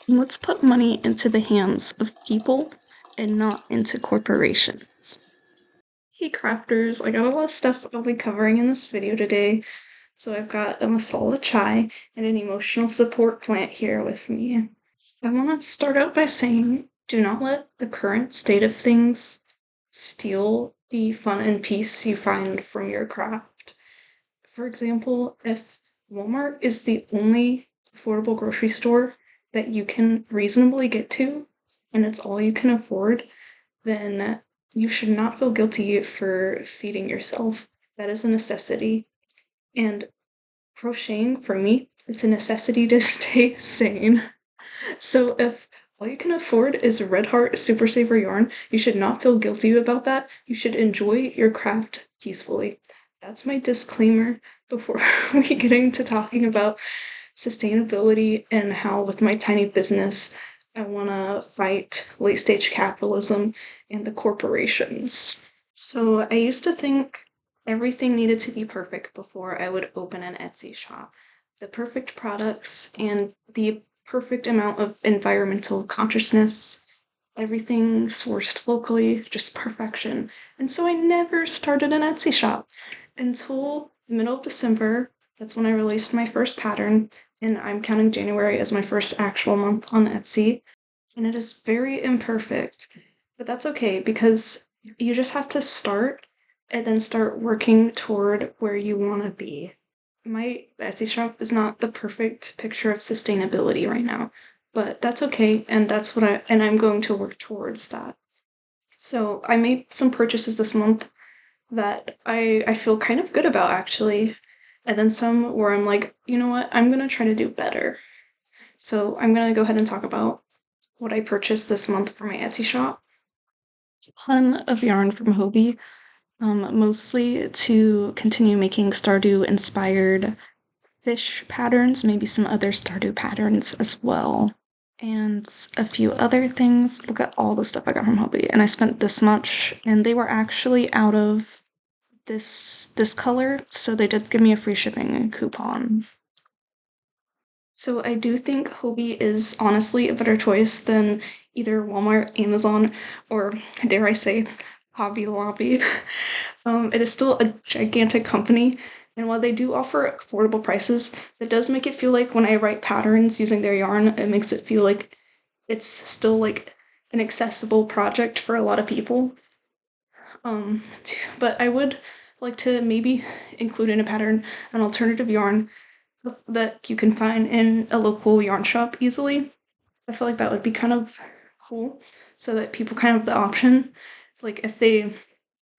Let's put money into the hands of people and not into corporations. Hey crafters, I got a lot of stuff I'll be covering in this video today. So I've got a masala chai and an emotional support plant here with me. I want to start out by saying do not let the current state of things steal the fun and peace you find from your craft. For example, if Walmart is the only affordable grocery store that you can reasonably get to, and it's all you can afford, then you should not feel guilty for feeding yourself. That is a necessity. And crocheting, for me, it's a necessity to stay sane. So if all you can afford is Red Heart Super Saver yarn, you should not feel guilty about that. You should enjoy your craft peacefully. That's my disclaimer before we get into talking about sustainability and how, with my tiny business, I want to fight late stage capitalism and the corporations. So I used to think everything needed to be perfect before I would open an Etsy shop. The perfect products and the perfect amount of environmental consciousness, everything sourced locally, just perfection. And so I never started an Etsy shop until the middle of December. That's when I released my first pattern, and I'm counting January as my first actual month on Etsy. And it is very imperfect, but that's okay because you just have to start and then start working toward where you want to be. My Etsy shop is not the perfect picture of sustainability right now, but that's okay, and I'm going to work towards that. So I made some purchases this month that I feel kind of good about actually, and then some where I'm like, you know what, I'm gonna try to do better. So I'm gonna go ahead and talk about what I purchased this month for my Etsy shop. A ton of yarn from Hobie, mostly to continue making Stardew inspired fish patterns, maybe some other Stardew patterns as well. And a few other things. Look at all the stuff I got from Hobie, and I spent this much, and they were actually out of this color, so they did give me a free shipping coupon. So I do think Hobie is honestly a better choice than either Walmart, Amazon, or dare I say, Hobby Lobby. It is still a gigantic company, and while they do offer affordable prices, it does make it feel like when I write patterns using their yarn, it makes it feel like it's still like an accessible project for a lot of people. But I would like to maybe include in a pattern an alternative yarn that you can find in a local yarn shop easily. I feel like that would be kind of cool so that people kind of have the option. Like if they,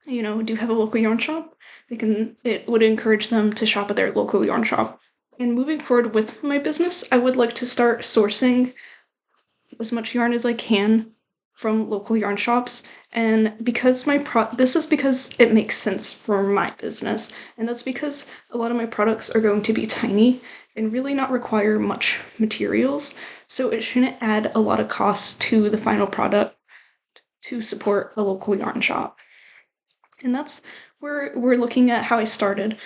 do have a local yarn shop, it would encourage them to shop at their local yarn shop. And moving forward with my business, I would like to start sourcing as much yarn as I can from local yarn shops, and because this is because it makes sense for my business, and that's because a lot of my products are going to be tiny and really not require much materials, so it shouldn't add a lot of cost to the final product to support a local yarn shop. And that's where we're looking at how I starting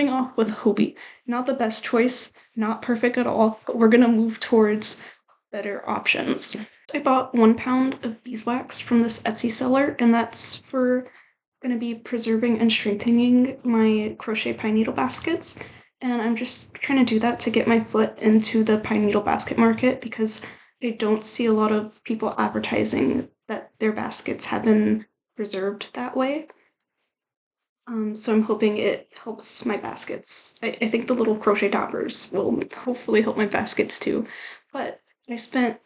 off with Hobie. Not the best choice, not perfect at all, but we're gonna move towards better options. I bought 1 pound of beeswax from this Etsy seller, and that's for going to be preserving and strengthening my crochet pine needle baskets. And I'm just trying to do that to get my foot into the pine needle basket market because I don't see a lot of people advertising that their baskets have been preserved that way. So I'm hoping it helps my baskets. I think the little crochet toppers will hopefully help my baskets too. But I spent,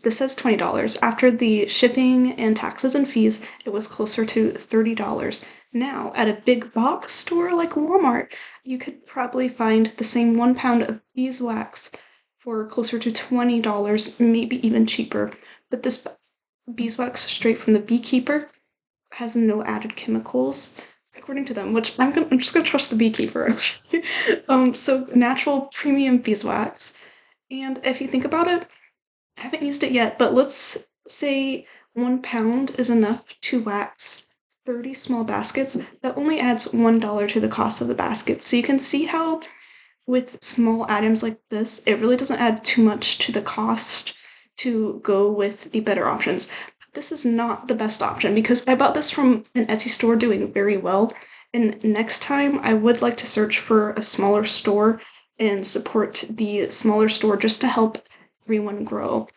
this says $20. After the shipping and taxes and fees, it was closer to $30. Now, at a big box store like Walmart, you could probably find the same 1 pound of beeswax for closer to $20, maybe even cheaper. But this beeswax straight from the beekeeper has no added chemicals, according to them, which I'm just gonna trust the beekeeper. So natural premium beeswax. And if you think about it, I haven't used it yet, but let's say 1 pound is enough to wax 30 small baskets. That only adds $1 to the cost of the basket. So you can see how with small items like this, it really doesn't add too much to the cost to go with the better options. But this is not the best option because I bought this from an Etsy store doing very well. And next time, I would like to search for a smaller store and support the smaller store just to help everyone grow.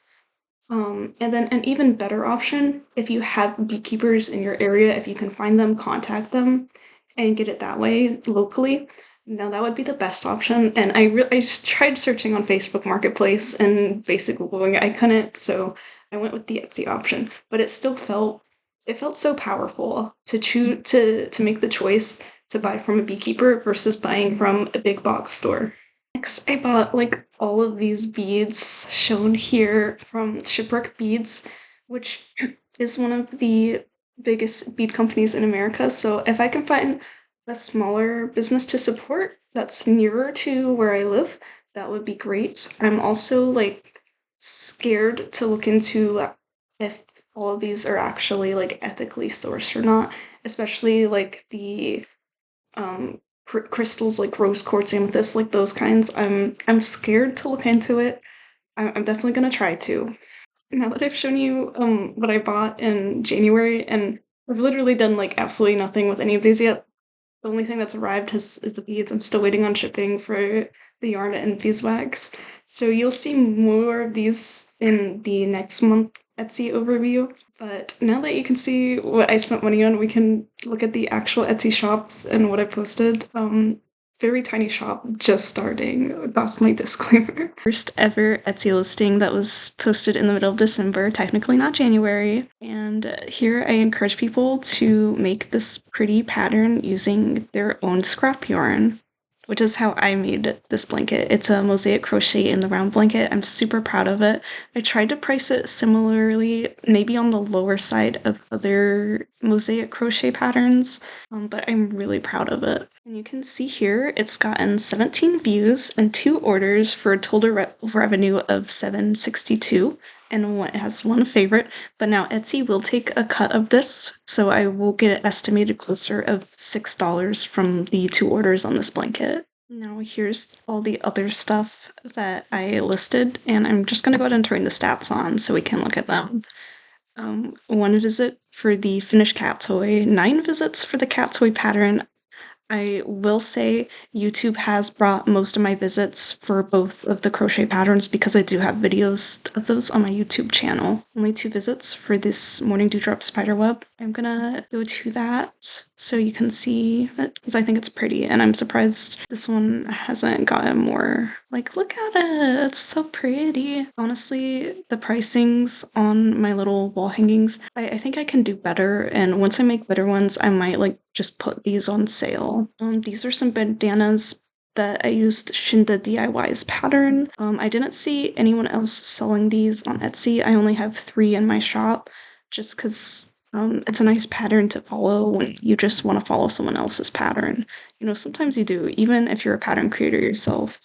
And then an even better option, if you have beekeepers in your area, if you can find them, contact them and get it that way locally. Now that would be the best option. And I just tried searching on Facebook Marketplace and basically Googling it. I couldn't, so I went with the Etsy option. But it felt so powerful to choose to make the choice to buy from a beekeeper versus buying from a big box store. Next, I bought like all of these beads shown here from Shipwreck Beads, which is one of the biggest bead companies in America. So if I can find a smaller business to support that's nearer to where I live, that would be great. I'm also like scared to look into if all of these are actually like ethically sourced or not, especially like the um crystals like rose quartz amethyst, like those kinds. I'm scared to look into it. I'm definitely gonna try to. Now that I've shown you what I bought in January, and I've literally done like absolutely nothing with any of these yet. The only thing that's arrived is the beads. I'm still waiting on shipping for the yarn and beeswax. So you'll see more of these in the next month Etsy overview. But now that you can see what I spent money on, we can look at the actual Etsy shops and what I posted. Very tiny shop, just starting. That's my disclaimer. First ever Etsy listing that was posted in the middle of December, technically not January. And here I encourage people to make this pretty pattern using their own scrap yarn, which is how I made this blanket. It's a mosaic crochet in the round blanket. I'm super proud of it. I tried to price it similarly, maybe on the lower side of other mosaic crochet patterns, but I'm really proud of it. And you can see here it's gotten 17 views and 2 orders for a total revenue of $762, and it has 1 favorite. But now Etsy will take a cut of this, so I will get it estimated closer of $6 from the 2 orders on this blanket. Now here's all the other stuff that I listed, and I'm just gonna go ahead and turn the stats on so we can look at them. 1 visit for the finished cat toy, 9 visits for the cat toy pattern. I will say YouTube has brought most of my visits for both of the crochet patterns because I do have videos of those on my YouTube channel. Only 2 visits for this Morning Dewdrop spiderweb. I'm gonna go to that so you can see it because I think it's pretty, and I'm surprised this one hasn't gotten more. Like, look at it, it's so pretty. Honestly, the pricings on my little wall hangings, I think I can do better, and once I make better ones, I might like just put these on sale. These are some bandanas that I used Shinda DIY's pattern. I didn't see anyone else selling these on Etsy. I only have 3 in my shop just because it's a nice pattern to follow when you just want to follow someone else's pattern. You know, sometimes you do, even if you're a pattern creator yourself.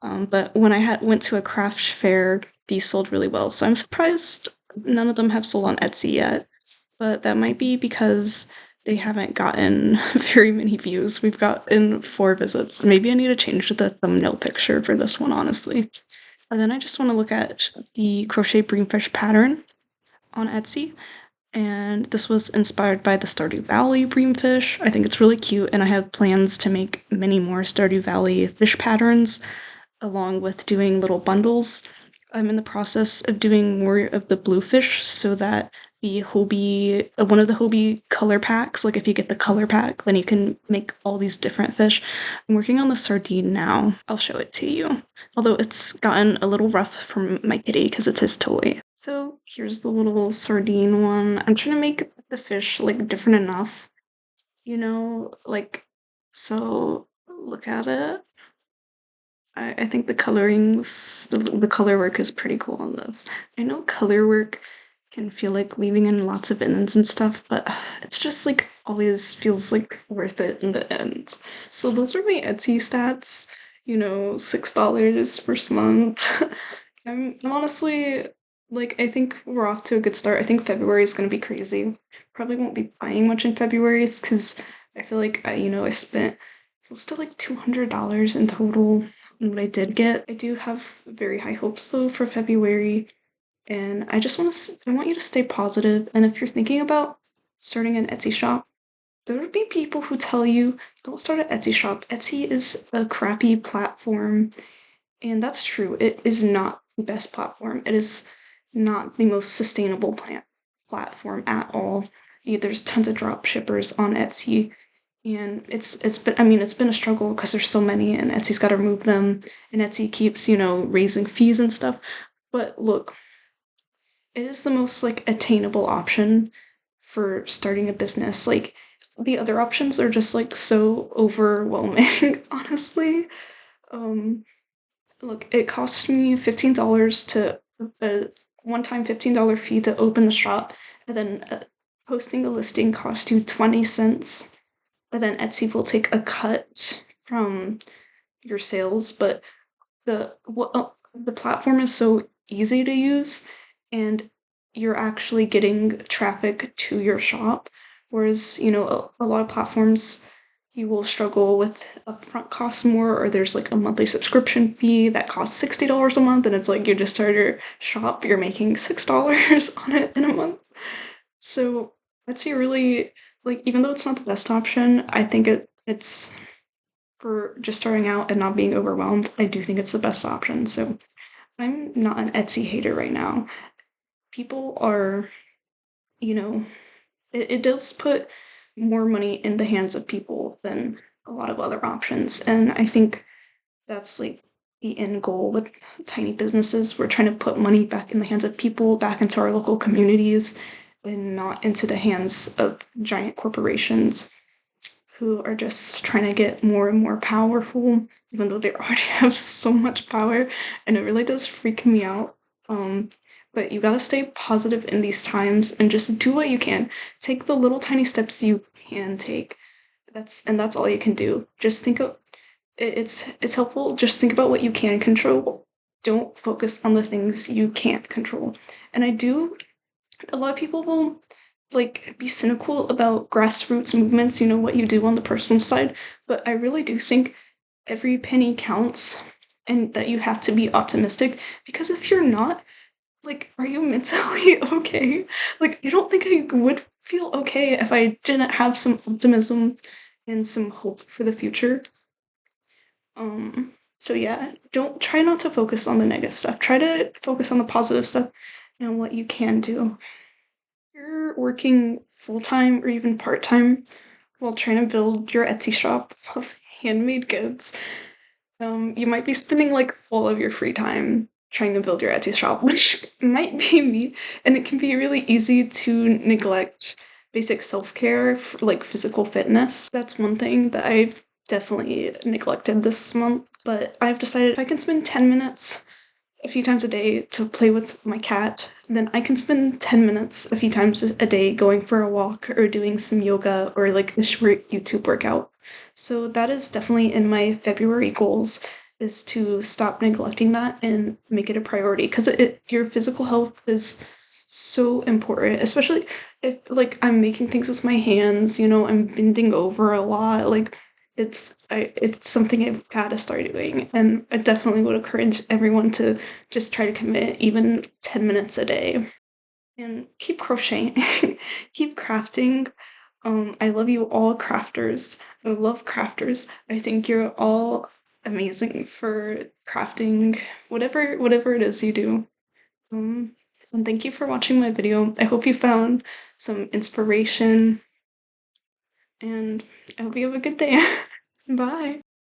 But when I went to a craft fair, these sold really well. So I'm surprised none of them have sold on Etsy yet. But that might be because they haven't gotten very many views. We've gotten 4 visits. Maybe I need to change the thumbnail picture for this one, honestly. And then I just want to look at the crochet breamfish pattern on Etsy. And this was inspired by the Stardew Valley breamfish. I think it's really cute, and I have plans to make many more Stardew Valley fish patterns along with doing little bundles. I'm in the process of doing more of the bluefish so that the Hobie, one of the Hobie color packs, like if you get the color pack, then you can make all these different fish. I'm working on the sardine now. I'll show it to you. Although it's gotten a little rough from my kitty because it's his toy. So here's the little sardine one. I'm trying to make the fish like different enough, you know, like, so look at it. I think the colorings, the color work is pretty cool on this. I know color work can feel like weaving in lots of ends and stuff, but it's just like always feels like worth it in the end. So those are my Etsy stats. You know, $6 first month. I'm honestly like, I think we're off to a good start. I think February is gonna be crazy. Probably won't be buying much in February because I feel like I spent close to like $200 in total on what I did get. I do have very high hopes though for February, and I just I want you to stay positive. And if you're thinking about starting an Etsy shop, there would be people who tell you don't start an Etsy shop. Etsy is a crappy platform, and that's true. It is not the best platform. It is not the most sustainable platform at all. There's tons of drop shippers on Etsy, and it's been a struggle because there's so many, and Etsy's got to remove them, and Etsy keeps raising fees and stuff. But look, it is the most like attainable option for starting a business. Like the other options are just like so overwhelming, honestly. Um, Look, it cost me $15 to a one-time $15 fee to open the shop, and then posting a listing cost you 20 cents. And then Etsy will take a cut from your sales, but the platform is so easy to use, and you're actually getting traffic to your shop. Whereas, a lot of platforms, you will struggle with upfront costs more, or there's like a monthly subscription fee that costs $60 a month, and it's like you just started your shop, you're making $6 on it in a month. So Etsy really, like, even though it's not the best option, I think it's for just starting out and not being overwhelmed. I do think it's the best option. So I'm not an Etsy hater right now. People are, you know, it does put more money in the hands of people than a lot of other options. And I think that's like the end goal with tiny businesses. We're trying to put money back in the hands of people, back into our local communities, and not into the hands of giant corporations who are just trying to get more and more powerful, even though they already have so much power, and it really does freak me out. Um, but you gotta stay positive in these times and just do what you can. Take the little tiny steps you can take. That's all you can do. Just think of it's helpful. Just think about what you can control. Don't focus on the things you can't control. And a lot of people will like be cynical about grassroots movements, what you do on the personal side, but I really do think every penny counts and that you have to be optimistic, because if you're not, like, are you mentally okay? Like, I don't think I would feel okay if I didn't have some optimism and some hope for the future. So yeah, don't try not to focus on the negative stuff. Try to focus on the positive stuff and what you can do. You're working full time or even part time while trying to build your Etsy shop of handmade goods, you might be spending like all of your free time trying to build your Etsy shop, which might be me. And it can be really easy to neglect basic self care, like physical fitness. That's one thing that I've definitely neglected this month. But I've decided if I can spend 10 minutes a few times a day to play with my cat, then I can spend 10 minutes a few times a day going for a walk or doing some yoga or like a short YouTube workout. So that is definitely in my February goals, is to stop neglecting that and make it a priority, because your physical health is so important, especially if like I'm making things with my hands, I'm bending over a lot, like it's something I've got to start doing, and I definitely would encourage everyone to just try to commit even 10 minutes a day and keep crocheting, keep crafting. I love you all crafters. I love crafters. I think you're all amazing for crafting whatever it is you do. Um, and thank you for watching my video. I hope you found some inspiration, and I hope you have a good day. Bye.